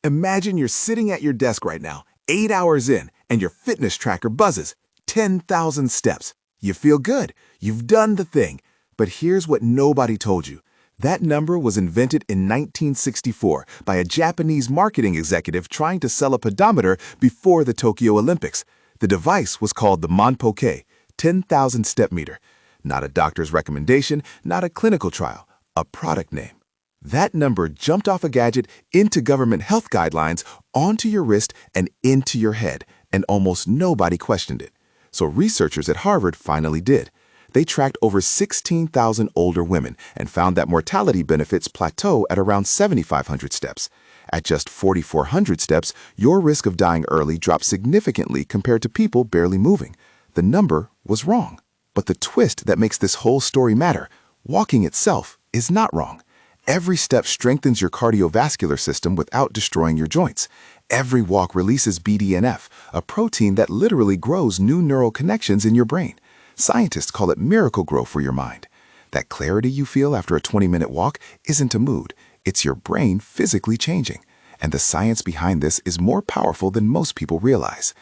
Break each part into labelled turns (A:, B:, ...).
A: Imagine you're sitting at your desk right now, 8 hours in, and your fitness tracker buzzes. 10,000 steps. You feel good. You've done the thing. But here's what nobody told you. That number was invented in 1964 by a Japanese marketing executive trying to sell a pedometer before the Tokyo Olympics. The device was called the Manpoke, 10,000 step meter. Not a doctor's recommendation, not a clinical trial, a product name. That number jumped off a gadget into government health guidelines, onto your wrist, and into your head, and almost nobody questioned it. So researchers at Harvard finally did. They tracked over 16,000 older women and found that mortality benefits plateau at around 7,500 steps. At just 4,400 steps, your risk of dying early dropped significantly compared to people barely moving. The number was wrong. But the twist that makes this whole story matter, walking itself is not wrong. Every step strengthens your cardiovascular system without destroying your joints. Every walk releases BDNF, a protein that literally grows new neural connections in your brain. Scientists call it Miracle-Gro for your mind. That clarity you feel after a 20-minute walk isn't a mood. It's your brain physically changing. And the science behind this is more powerful than most people realize.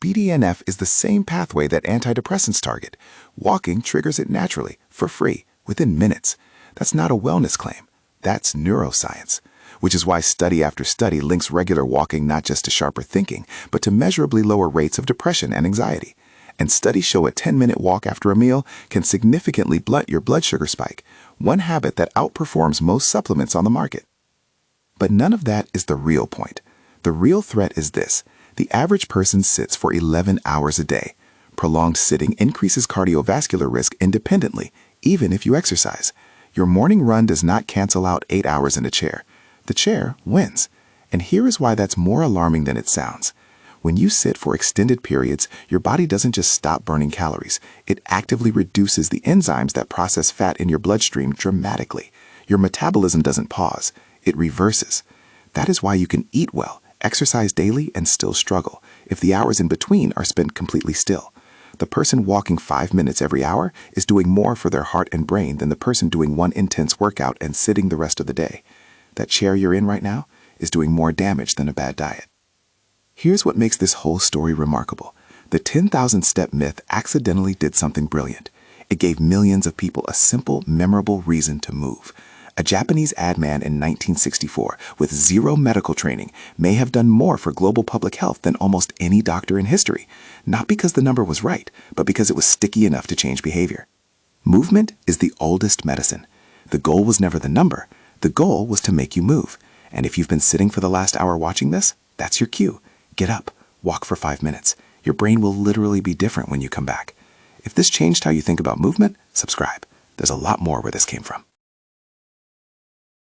A: BDNF is the same pathway that antidepressants target. Walking triggers it naturally, for free, within minutes. That's not a wellness claim. That's neuroscience, which is why study after study links regular walking not just to sharper thinking, but to measurably lower rates of depression and anxiety. And studies show a 10-minute walk after a meal can significantly blunt your blood sugar spike, one habit that outperforms most supplements on the market. But none of that is the real point. The real threat is this. The average person sits for 11 hours a day. Prolonged sitting increases cardiovascular risk independently, even if you exercise. Your morning run does not cancel out 8 hours in a chair. The chair wins. And here is why that's more alarming than it sounds. When you sit for extended periods, your body doesn't just stop burning calories. It actively reduces the enzymes that process fat in your bloodstream dramatically. Your metabolism doesn't pause. It reverses. That is why you can eat well, exercise daily, and still struggle if the hours in between are spent completely still. The person walking 5 minutes every hour is doing more for their heart and brain than the person doing one intense workout and sitting the rest of the day. That chair you're in right now is doing more damage than a bad diet. Here's what makes this whole story remarkable. The 10,000-step myth accidentally did something brilliant. It gave millions of people a simple, memorable reason to move. A Japanese ad man in 1964 with zero medical training may have done more for global public health than almost any doctor in history, not because the number was right, but because it was sticky enough to change behavior. Movement is the oldest medicine. The goal was never the number. The goal was to make you move. And if you've been sitting for the last hour watching this, that's your cue. Get up, walk for 5 minutes. Your brain will literally be different when you come back. If this changed how you think about movement, subscribe. There's a lot more where this came from.